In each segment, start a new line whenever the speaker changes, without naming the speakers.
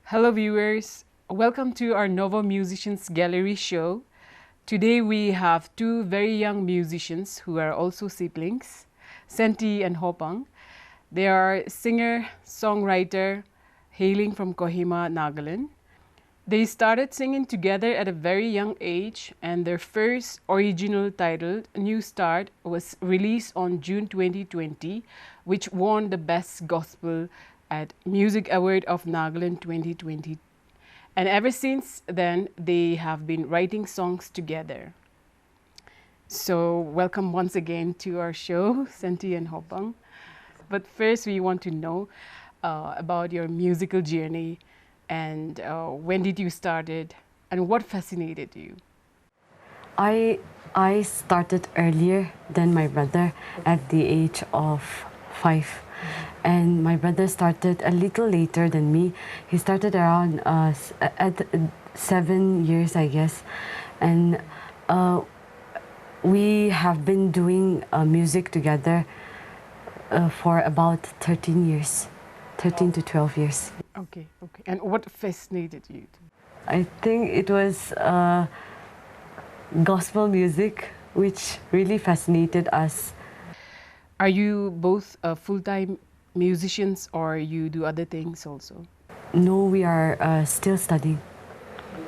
Hello viewers, welcome to our Novo Musicians Gallery show. Today we have two very young musicians who are also siblings, Senti and Hopong. They are singer-songwriter hailing from Kohima, Nagaland. They started singing together at a very young age, and their first original titled New Start was released on June 2020, which won the Best Gospel at Music Award of Nagaland 2020. And ever since then, they have been writing songs together. So welcome once again to our show, Senti and Hopong. But first, we want to know about your musical journey and when did you start it and what fascinated you?
I started earlier than my brother at the age of 5. And my brother started a little later than me. He started around at 7 years, I guess. And we have been doing music together for about 13 years, 13 to 12 years.
Okay. And what fascinated you?
I think it was gospel music, which really fascinated us.
Are you both full-time musicians or you do other things also?
No, we are still studying.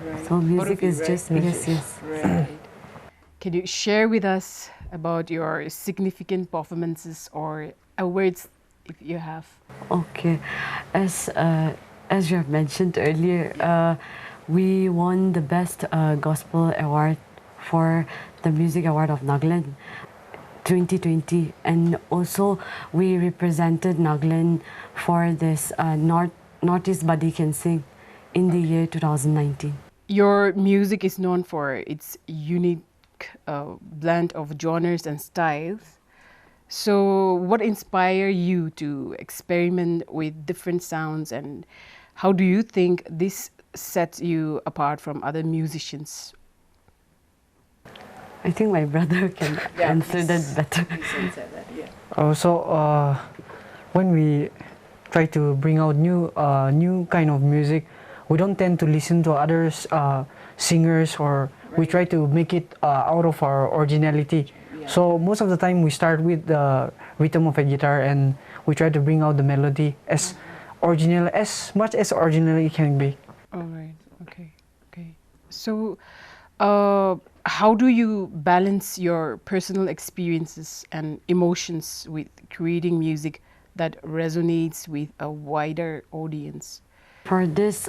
Right.
So music is just, yes.
Right. Can you share with us about your significant performances or awards if you have?
Okay, as you have mentioned earlier, we won the Best Gospel Award for the Music Award of Nagaland 2020, and also we represented Nagaland for this Northeast Buddy Can Sing in the year 2019.
Your music is known for its unique blend of genres and styles. So what inspired you to experiment with different sounds, and how do you think this sets you apart from other musicians?
I think my brother can answer that better.
When we try to bring out new kind of music, we don't tend to listen to others singers, or we try to make it out of our originality. So most of the time we start with the rhythm of a guitar and we try to bring out the melody as original, as much as original it can be.
All right. Okay. So how do you balance your personal experiences and emotions with creating music that resonates with a wider audience?
For this,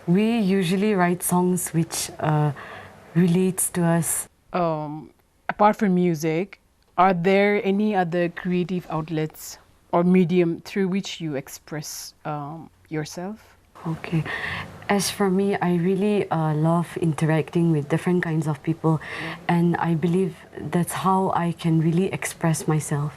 we usually write songs which relates to us.
Apart from music, are there any other creative outlets or medium through which you express yourself?
Okay. As for me, I really love interacting with different kinds of people, and I believe that's how I can really express myself.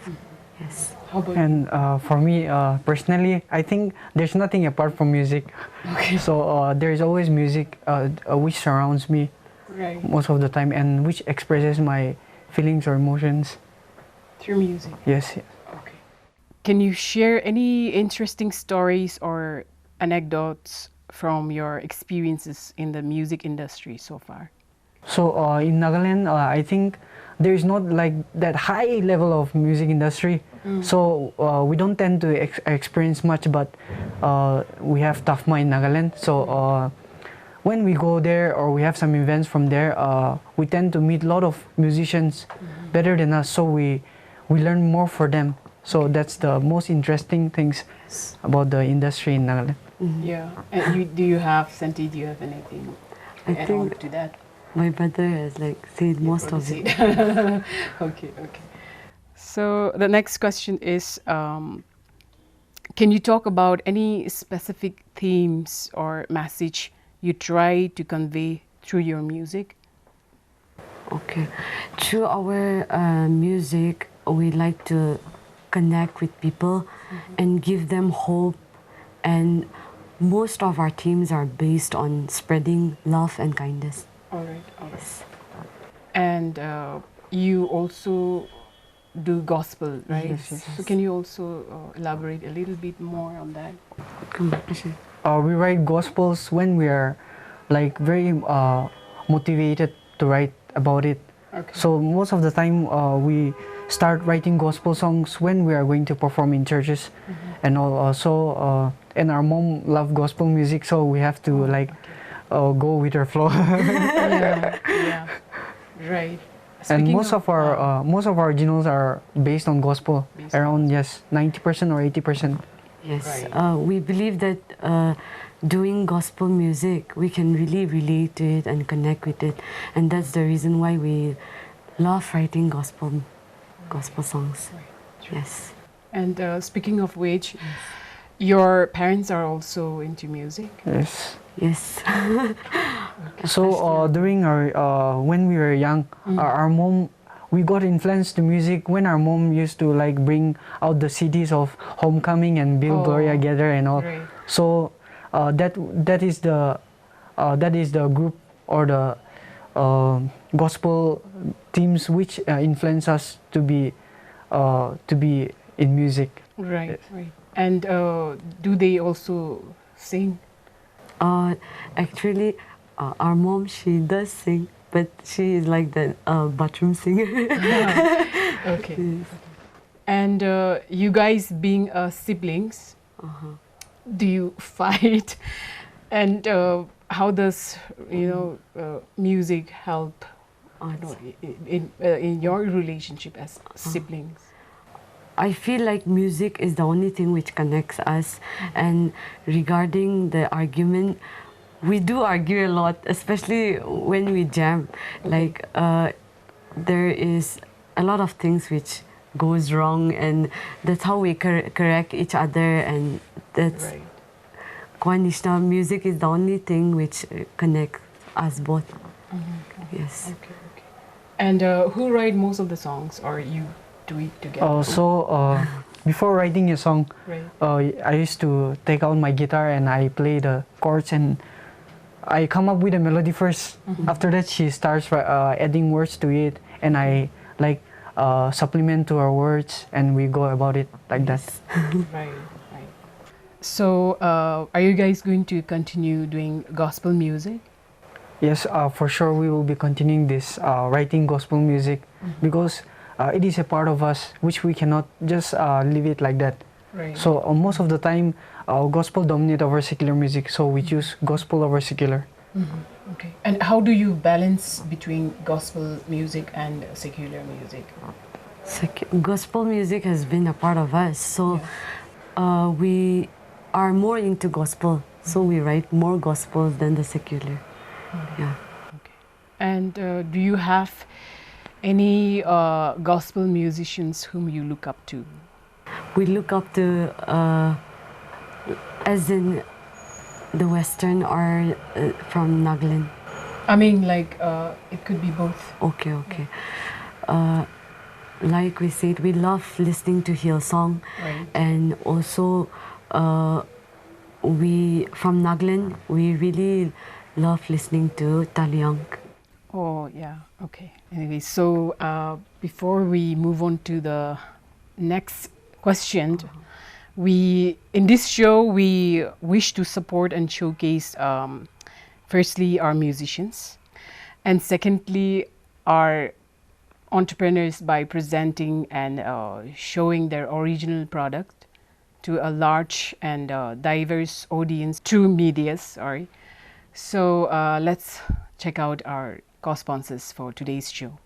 Yes.
And for me, personally, I think there's nothing apart from music.
Okay.
So there's always music which surrounds me most of the time and which expresses my feelings or emotions.
Through music?
Yes.
Okay. Can you share any interesting stories or anecdotes from your experiences in the music industry so far?
So in Nagaland, I think there is not like that high level of music industry. So we don't tend to experience much, but we have TAFMA in Nagaland. So when we go there or we have some events from there, we tend to meet a lot of musicians better than us. So we learn more for them. So that's the most interesting things about the industry in Nagaland.
Yeah. And do you have anything
I
to add
think
on to that?
my brother has said most of it.
Okay. So the next question is, can you talk about any specific themes or message you try to convey through your music?
Okay. Through our music, we like to connect with people and give them hope, and most of our themes are based on spreading love and kindness.
All right. And you also do gospel, right?
Yes.
So can you also elaborate a little bit more on that?
we write gospels when we are like very motivated to write about it.
Okay.
So most of the time we start writing gospel songs when we are going to perform in churches, and also and our mom love gospel music, so we have to go with her flow.
Yeah, yeah, right.
And
Speaking
most of our originals are based on gospel,
Based on
around 90% or 80%.
Yes,
Right.
we believe that doing gospel music, we can really relate to it and connect with it, and that's the reason why we love writing gospel songs.
Right.
Yes.
And speaking of which, your parents are also into music.
Yes.
Yes.
So during our when we were young, our mom, we got influenced to music when our mom used to like bring out the CDs of Homecoming and Bill Gloria Gather and all.
Right.
So that is the group or the gospel themes which influence us to be in music.
Right,
Yes.
right. And do they also sing?
Actually, our mom, she does sing, but she is like the bathroom singer.
Okay. And you guys being siblings, do you fight? And how does music help in your relationship as siblings?
I feel like music is the only thing which connects us. And regarding the argument, we do argue a lot, especially when we jam. Like there is a lot of things which goes wrong, and that's how we correct each other. And that's
Right.
Kwanishna. Music is the only thing which connects us both. Yes.
Okay, okay. And who write most of the songs, or you do it together?
Before writing a song,
Right.
I used to take out my guitar and I play the chords and I come up with a melody first. After that, she starts adding words to it, and I supplement to her words, and we go about it like that.
Right, right. So, are you guys going to continue doing gospel music?
Yes, for sure we will be continuing this writing gospel music because it is a part of us which we cannot just leave it like that.
Right.
So most of the time, gospel dominate over secular music, so we choose gospel over secular.
Okay. And how do you balance between gospel music and secular music?
Gospel music has been a part of us, so we are more into gospel, so we write more gospel than the secular. Yeah.
Okay. And do you have any gospel musicians whom you look up to?
We look up to, as in the Western or from Nagaland.
I mean, like, it could be both.
Okay, okay. Like we said, we love listening to Hillsong,
Right.
and also we from Nagaland, we really love listening to Talyang.
Oh, yeah. Okay. Anyway, so before we move on to the next question, in this show we wish to support and showcase firstly our musicians, and secondly our entrepreneurs by presenting and showing their original product to a large and diverse audience through media. Sorry. So let's check out our co-sponsors for today's show.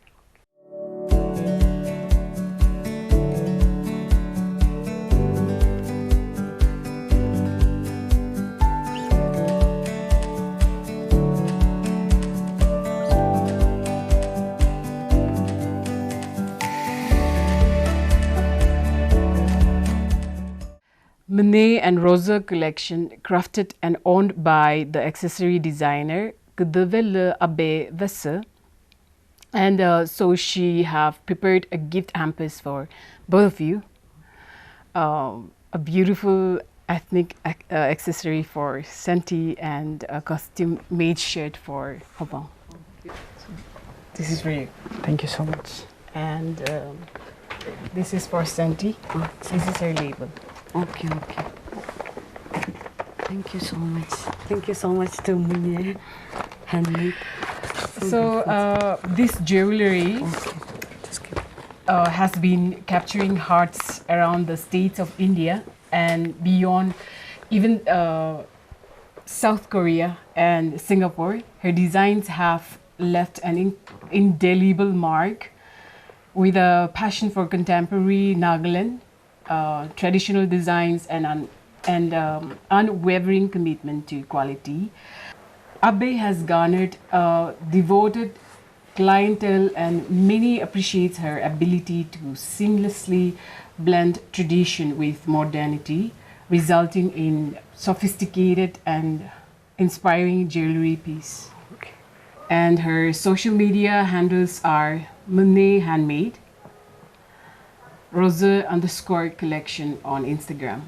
Monet and Rosa collection, crafted and owned by the accessory designer Gdvele Abe Vesse. And so she have prepared a gift hampers for both of you. A beautiful ethnic accessory for Senti and a costume made shirt for Hopong. This is for you.
Thank you so much.
And this is for Senti. This is her label.
Okay, okay. Thank you so much. Thank you so much to Munye. Handmade.
So this jewelry has been capturing hearts around the states of India and beyond, even South Korea and Singapore. Her designs have left an indelible mark with a passion for contemporary Nagaland, traditional designs and unwavering commitment to quality. Athe has garnered a devoted clientele and many appreciates her ability to seamlessly blend tradition with modernity, resulting in sophisticated and inspiring jewelry piece.
Okay.
And her social media handles are Munye Handmade, Rosa_collection on Instagram.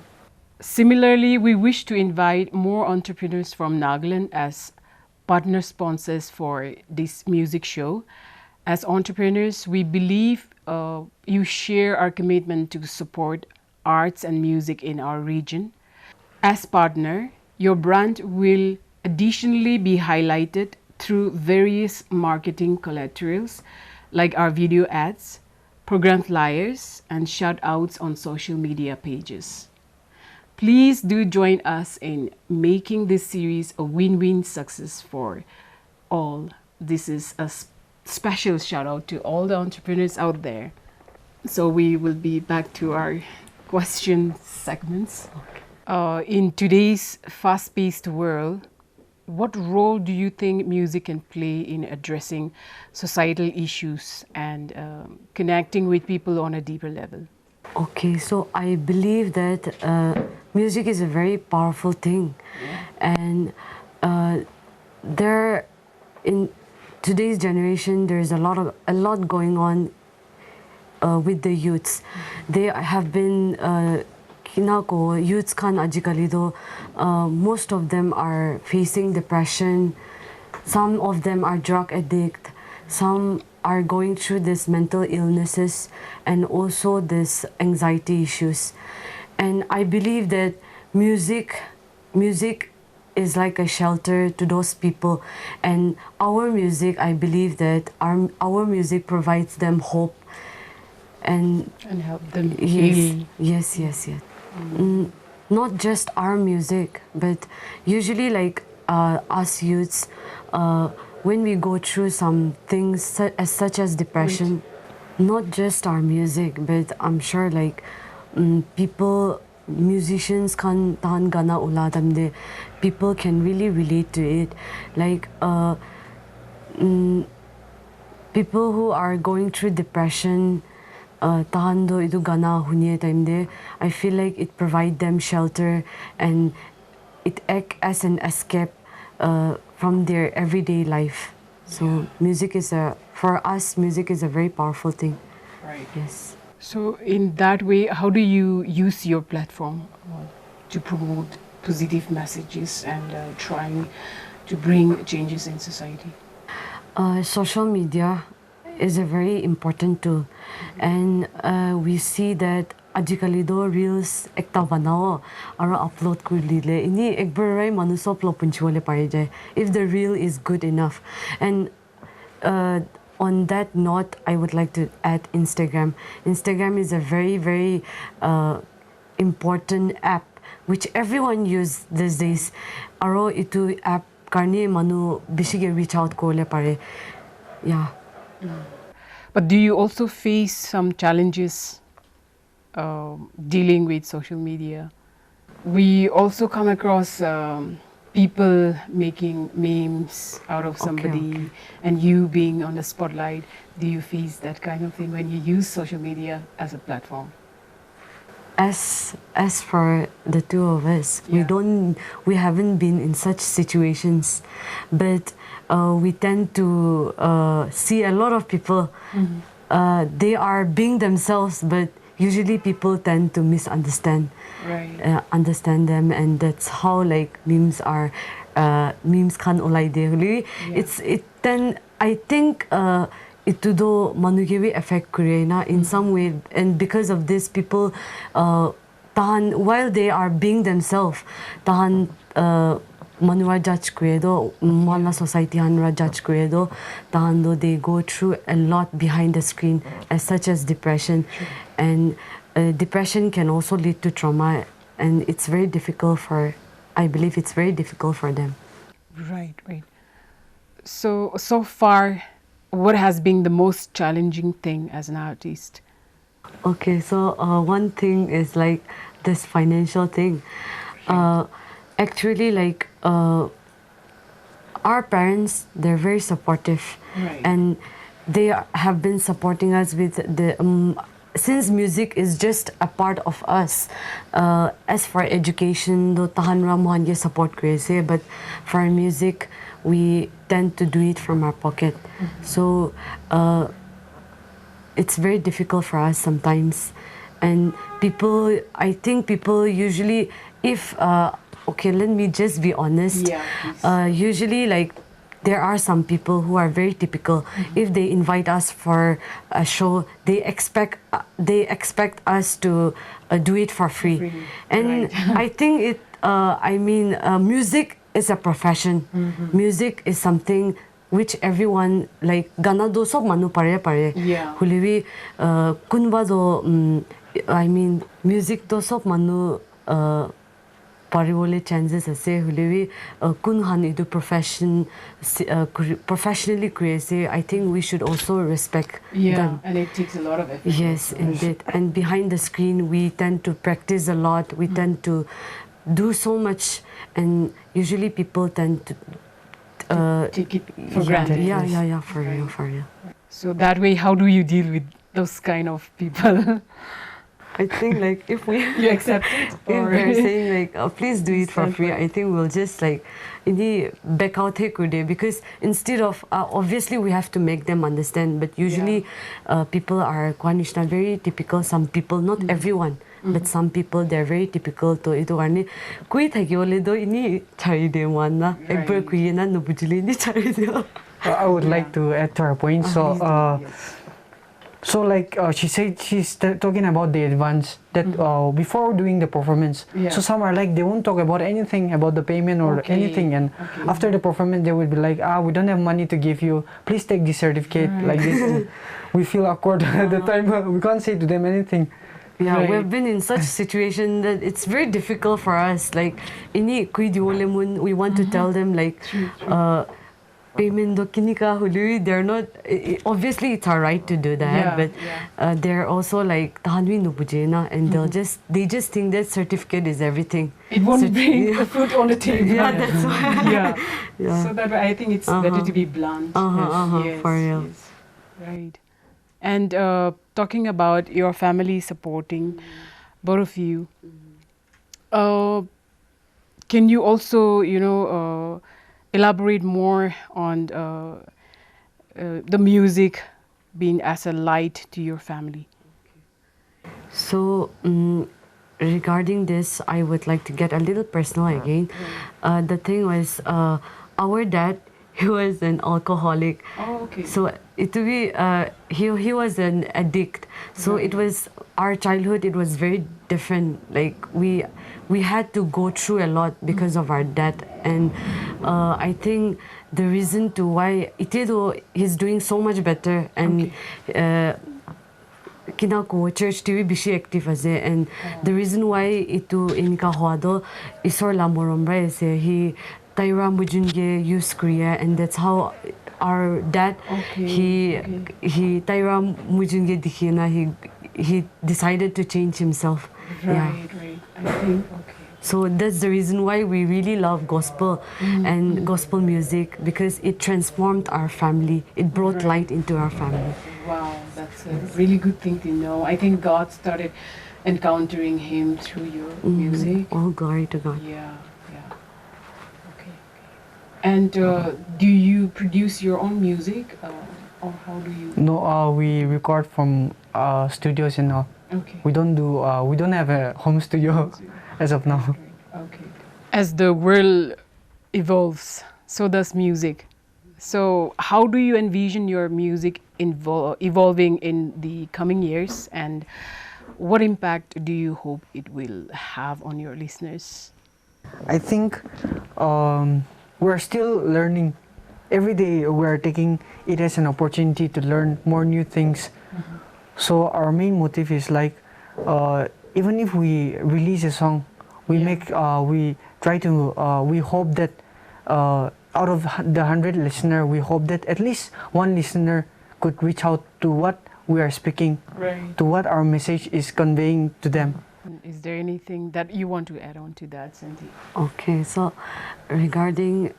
Similarly, we wish to invite more entrepreneurs from Nagaland as partner sponsors for this music show. As entrepreneurs, we believe you share our commitment to support arts and music in our region. As partner, your brand will additionally be highlighted through various marketing collaterals like our video ads, program flyers, and shout-outs on social media pages. Please do join us in making this series a win-win success for all. This is a special shout-out to all the entrepreneurs out there. So we will be back to our question segments. In today's fast-paced world, what role do you think music can play in addressing societal issues and connecting with people on a deeper level?
Okay, so I believe that music is a very powerful thing, and there, in today's generation, there's a lot going on with the youths. They have been kinako youths kan ajikali do most of them are facing depression. Some of them are drug addict. Some are going through this mental illnesses and also this anxiety issues. And I believe that music is like a shelter to those people. And our music, I believe that our music provides them hope and
help them heal.
Yes. Not just our music, but usually like us youths, when we go through some things such as depression, not just our music, but I'm sure like people, musicians kan tahan gana uladamde, people can really relate to it. Like people who are going through depression, tahan do idu gana hunye time de, I feel like it provide them shelter and it act as an escape from their everyday life. So music is for us, music is a very powerful thing.
Right.
Yes.
So in that way, how do you use your platform to promote positive messages and trying to bring changes in society?
Social media is a very important tool, and we see that ajikali do reels ekta banao aro upload kurlile ini ekbarai manuso upload punchwale pare jay if the reel is good enough. And on that note, I would like to add Instagram. Instagram is a very important app which everyone use these days. Aro itu app karni manu bishige reach out korle pare. Yeah.
But do you also face some challenges dealing with social media? We also come across people making memes out of somebody and you being on the spotlight. Do you face that kind of thing when you use social media as a platform?
As for the two of us, we haven't been in such situations, but we tend to see a lot of people. They are being themselves, but usually people tend to misunderstand, understand them, and that's how like memes are. Memes can ulay de. I think ito do manugewi affect Korea in some way, and because of this, people tahan while they are being themselves, tahan Manua judge credo, Mala society hanra judge credo, tahando they go through a lot behind the screen, as such as depression, and depression can also lead to trauma, and it's very difficult for, I believe it's very difficult for them.
Right, right. So far, what has been the most challenging thing as an artist?
Okay, so one thing is like this financial thing. Actually, like our parents, they're very supportive, and they have been supporting us with the since music is just a part of us. As for education, do tahan ra mo hange support crazy, but for music, we tend to do it from our pocket. So it's very difficult for us sometimes, and people, I think people usually, if okay, let me just be honest. Usually, like, there are some people who are very typical. If they invite us for a show, they expect us to do it for free. And I think it. I mean, music is a profession. Music is something which everyone, like, gana do sob manu pare. Huliwi kunba do. I mean, music do sob manu. Parivole chances ase hulewi kun han idu professionally crazy. I think we should also respect them.
And it takes a lot of effort.
Yes, indeed. And behind the screen, we tend to practice a lot. We tend to do so much, and usually people tend to
take it for granted.
Yeah, for real.
So that way, how do you deal with those kind of people?
I think, like, if we
you accept it,
if they're saying like, oh, please do it for free, I think we'll just like back out kude, because instead of obviously we have to make them understand, but usually people are Kwanishna very typical. Some people, not everyone, but some people, they're very typical to ito karne kui thakiole do ini chari de wanna ekbar kui na no bujili ni chari de.
I would like to add to her point. So like she said, she's talking about the advance that before doing the performance. So some are like, they won't talk about anything about the payment or anything, and after the performance they will be like, we don't have money to give you, please take this certificate, like this. And we feel awkward at the time. We can't say to them anything.
Yeah, we've been in such a situation that it's very difficult for us. Like, ini kui diole we want to tell them like, payment do kinika hulu, they're not, obviously it's our right to do that, but they're also like tahanwi no bujena, and they just think that certificate is everything.
It won't bring the food on the table.
Yeah, that's why.
So that way I think it's better to be blunt. Yes,
for real.
Yes. Right. And talking about your family supporting both of you, can you also, elaborate more on the music being as a light to your family?
So regarding this, I would like to get a little personal again. The thing was, our dad, he was an alcoholic. So it to be he was an addict. So it was our childhood. It was very different. Like we had to go through a lot because of our dad, and I think the reason to why Itedo is doing so much better, and kinako church TV bishi active as, and the reason why itu inka hwado isor lamoromra is he Athe Rhi mujunge use Korea, and that's how our dad he Athe Rhi mujunge dikhina, he decided to change himself.
Right. I think
so that's the reason why we really love gospel and gospel music, because it transformed our family. It brought light into our family.
Wow, that's a really good thing to know. I think God started encountering him through your music.
All glory to God.
Yeah. Okay. And do you produce your own music, or how do you?
No, we record from studios and all.
Okay.
We don't do. We don't have a home studio as of now.
Okay. As the world evolves, so does music. So how do you envision your music evolving in the coming years, and what impact do you hope it will have on your listeners?
I think we're still learning. Every day we're taking it as an opportunity to learn more new things. So our main motive is like, even if we release a song, we try to, we hope that out of the 100 listener, we hope that at least one listener could reach out to what we are speaking, to what our message is conveying to them.
Is there anything that you want to add on to that, Senti?
Okay, so regarding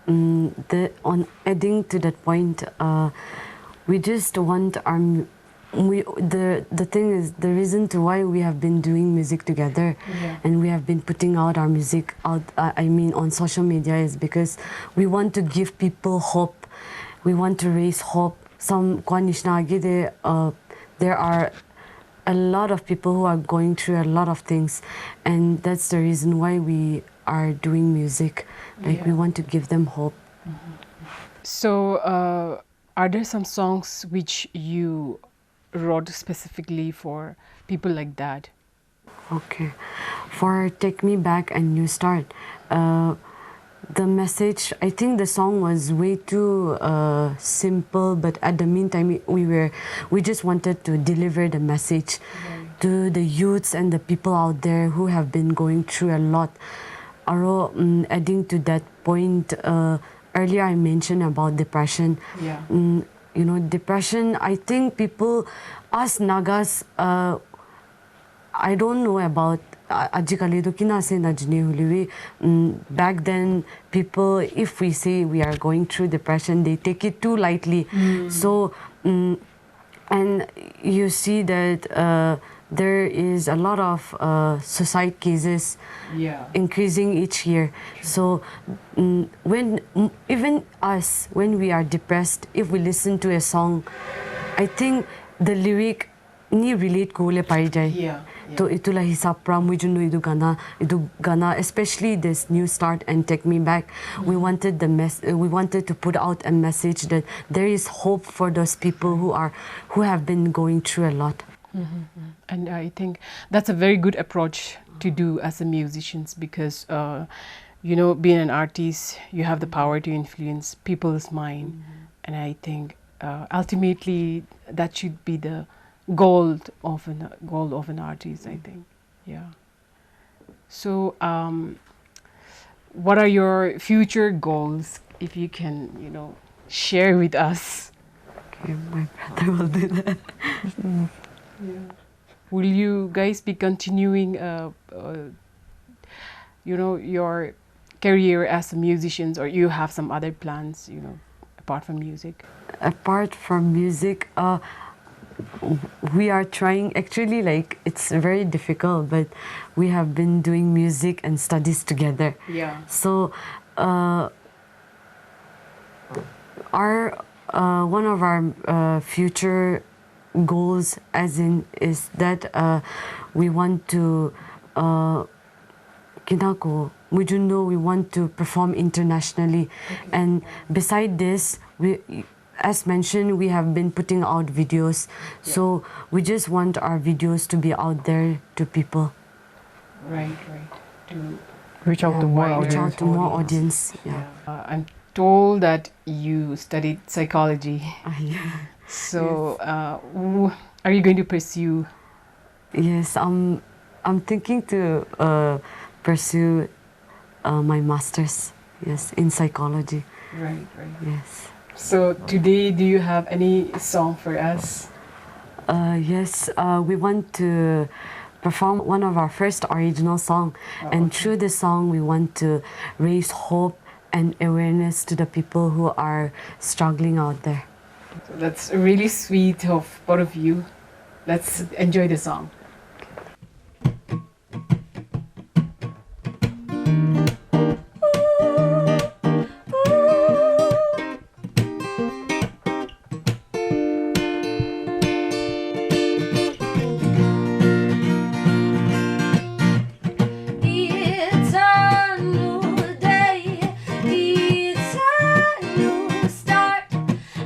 adding to that point, we just want the thing is, the reason to why we have been doing music together and we have been putting out our music out, on social media, is because we want to give people hope. We want to raise hope. There are a lot of people who are going through a lot of things, and that's the reason why we are doing music. Like, we want to give them hope.
So are there some songs which you wrote specifically for people like that?
Okay, for Take Me Back and New Start, the message, I think the song was way too simple, but at the meantime we just wanted to deliver the message to the youths and the people out there who have been going through a lot. Adding to that point, earlier I mentioned about depression. You know, depression, I think people, us Nagas, I don't know about back then, people, if we say we are going through depression, they take it too lightly. So, and you see that there is a lot of suicide cases increasing each year. So when even us, when we are depressed, if we listen to a song, I think the lyric ni relate ko le pai jai. So itulah hisap pra mujuno idu gana, especially this New Start and Take Me Back. We wanted to put out a message that there is hope for those people who have been going through a lot.
And I think that's a very good approach to do as a musicians, because you know, being an artist, you have the power to influence people's mind, and I think ultimately that should be the goal of an artist, I think. So what are your future goals, if you can, you know, share with us?
Okay, my brother will do that.
Will you guys be continuing you know, your career as a musicians, or you have some other plans, you know, apart from music?
Apart from music, we are trying, actually, like, it's very difficult, but we have been doing music and studies together. So one of our future goals, as in, is that we want to we want to perform internationally. And beside this, as mentioned, we have been putting out videos. So we just want our videos to be out there to people.
Right. To
reach out to more
audience.
I'm told that you studied psychology. So are you going to pursue?
Yes, I'm thinking to pursue my master's, in psychology.
Right.
Yes.
So today, do you have any song for us?
Yes, we want to perform one of our first original song, and through the song we want to raise hope and awareness to the people who are struggling out there.
So that's really sweet of both of you. Let's enjoy the song.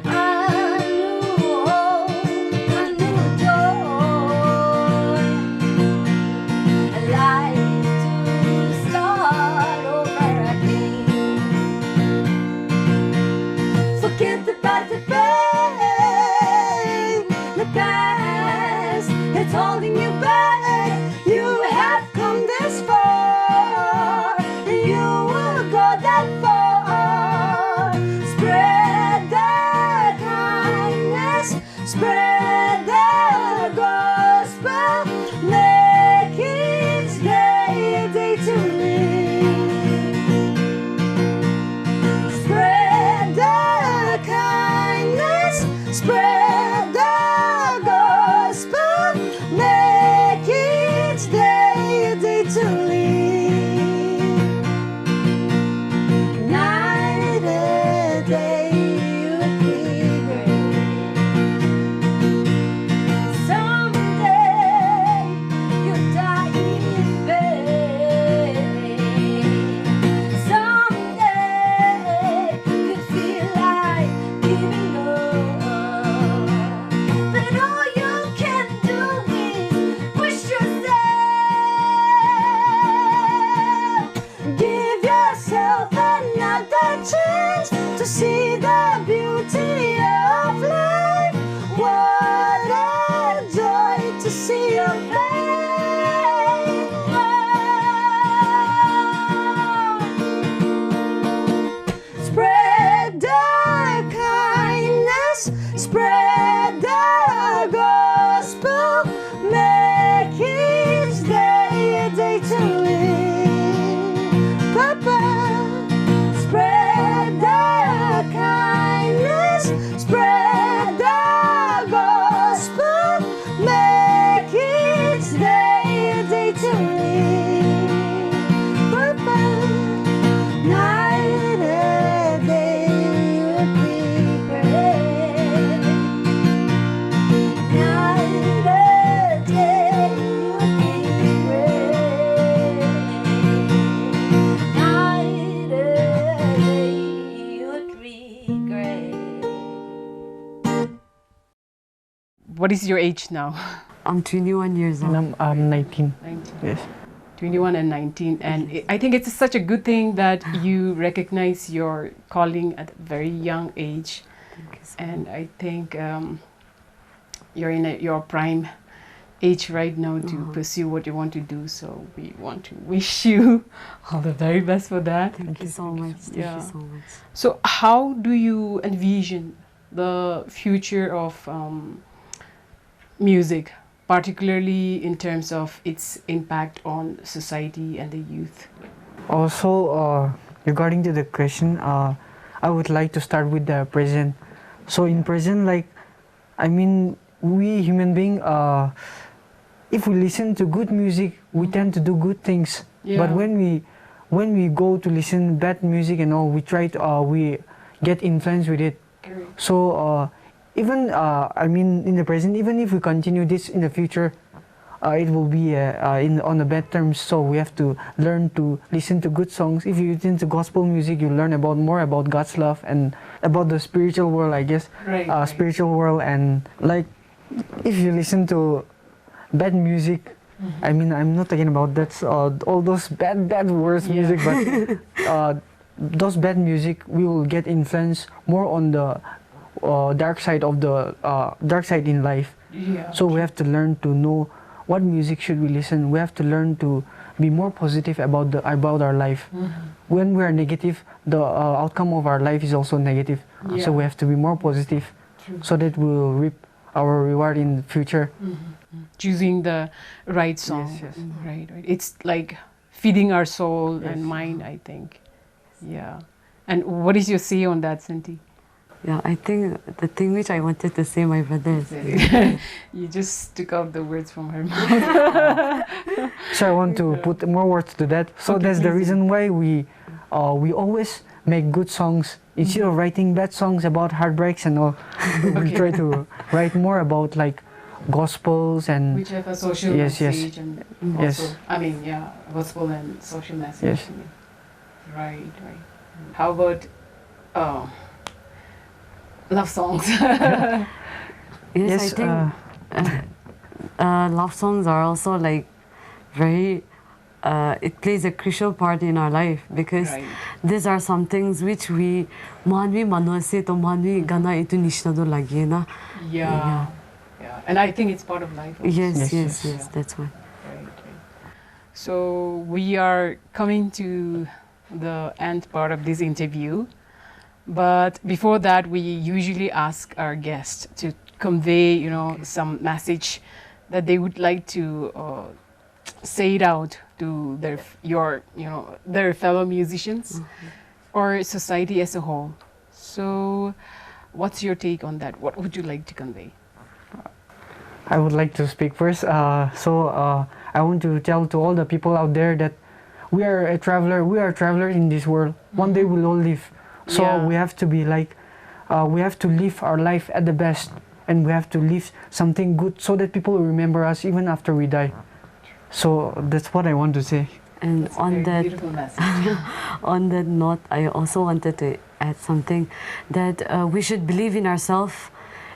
A new hope, a new dawn. holding you back. You have come this far, and you will go that far. Spread the kindness, spread the gospel, make each day a day to live. Spread the kindness, spread the gospel, make each day a day to live. Night and day you'd be great. Someday you'll die in vain. Someday you'd feel like giving up, but all you can do is push yourself. Give yourself another chance to see the beauty of life. What a joy to see your face. Spread the kindness, spread the gospel, make each day a day to live. Papa, spread the kindness, spread the gospel, make each day a day to live. Papa, night and day you'd be great. Night and day you'd be great. Night and day you'd be great.
What is your age now?
I'm 21 years old.
And I'm 19.
19.
Yes.
21 and 19, and I think it's such a good thing that you recognize your calling at a very young age.
Thank you so
And I think you're in your prime age right now to pursue what you want to do. So we want to wish you all the very best for that.
Thank you so much. Thank
Yeah.
you so much.
So how do you envision the future of music, particularly in terms of its impact on society and the youth?
Also, regarding to the question, I would like to start with the present. So in present, like, I mean, we human being, if we listen to good music, we tend to do good things.
Yeah.
But when we go to listen bad music and all, we try to we get influenced with it.
Correct.
So even I mean, in the present, even if we continue this in the future, it will be on the bad terms. So we have to learn to listen to good songs. If you listen to gospel music, you learn more about God's love and about the spiritual world, I guess.
Right,
Spiritual world. And like, if you listen to bad music, I mean, I'm not talking about that's all those bad words music, but those bad music, we will get influenced more on the dark side of the dark side in life.
Yeah.
So we have to learn to know what music should we listen. We have to learn to be more positive about our life. When we are negative, the outcome of our life is also negative.
Yeah.
So we have to be more positive, so that we will reap our reward in the future.
Choosing the right song.
Yes, yes.
Right. It's like feeding our soul and mind, I think. Yeah. And what is your say on that, Senti?
Yeah, I think the thing which I wanted to say, my brother, is
You just took out the words from her mouth.
So I want to put more words to that. So
Okay,
that's the
please.
reason why we always make good songs instead of writing bad songs about heartbreaks and all. We try to write more about like gospels and
Which have a social
Yes, yes.
message and
Yes.
also, I mean, yeah, gospel and social message.
Yes.
Right. How about love songs?
Yes, I think love songs are also like very, it plays a crucial part in our life, because
Right.
these are some things which we manvi manose to manvi gana itu nishnado lagi na.
Yeah. And I think it's part of life also.
Yes,
Yes,
yes, that's why.
Right, right. So we are coming to the end part of this interview. But before that, we usually ask our guests to convey, some message that they would like to say it out to their fellow musicians or society as a whole. So, what's your take on that? What would you like to convey?
I would like to speak first. I want to tell to all the people out there that we are a traveler. We are travelers in this world. One day we'll all leave. So
Yeah.
we have to be like, we have to live our life at the best, and we have to live something good so that people will remember us even after we die. So that's what I want to say.
And
That's a
on
very
that,
beautiful message.
on that note, I also wanted to add something that we should believe in ourselves,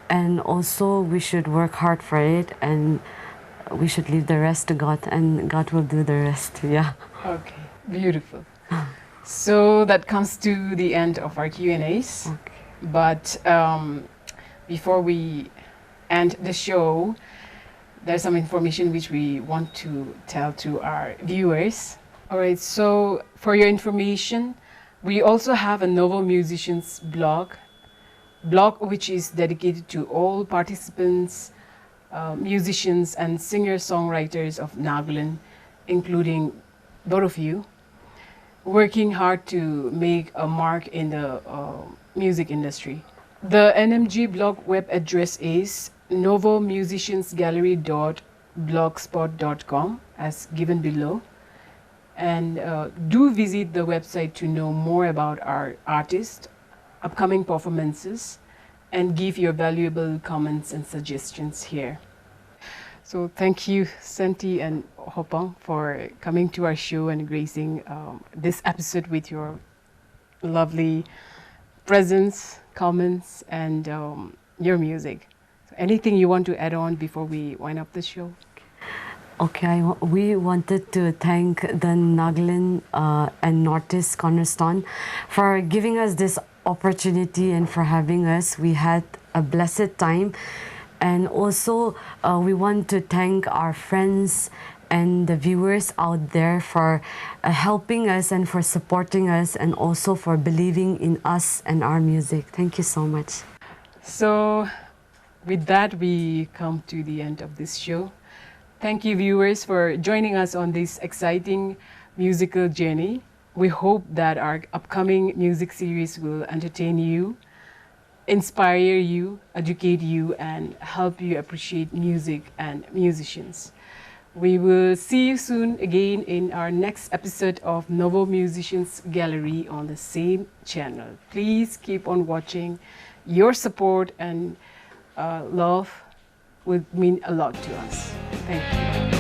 and also we should work hard for it, and we should leave the rest to God, and God will do the rest. Yeah.
Okay, beautiful. So that comes to the end of our Q&As.
Okay.
But before we end the show, there's some information which we want to tell to our viewers. All right, so for your information, we also have a Novo Musicians blog which is dedicated to all participants, musicians and singer-songwriters of Nagaland, including both of you, working hard to make a mark in the music industry. The NMG blog web address is novomusiciansgallery.blogspot.com as given below. And do visit the website to know more about our artists, upcoming performances, and give your valuable comments and suggestions here. So thank you, Senti and Hopong, for coming to our show and gracing this episode with your lovely presence, comments, and your music. So anything you want to add on before we wind up the show?
Okay, we wanted to thank the Nagaland and Northeast Cornerstone for giving us this opportunity and for having us. We had a blessed time. And also, we want to thank our friends and the viewers out there for helping us and for supporting us, and also for believing in us and our music. Thank you so much.
So with that, we come to the end of this show. Thank you, viewers, for joining us on this exciting musical journey. We hope that our upcoming music series will entertain you, inspire you, educate you, and help you appreciate music and musicians. We will see you soon again in our next episode of Novo Musicians Gallery on the same channel. Please keep on watching. Your support and love would mean a lot to us. Thank you.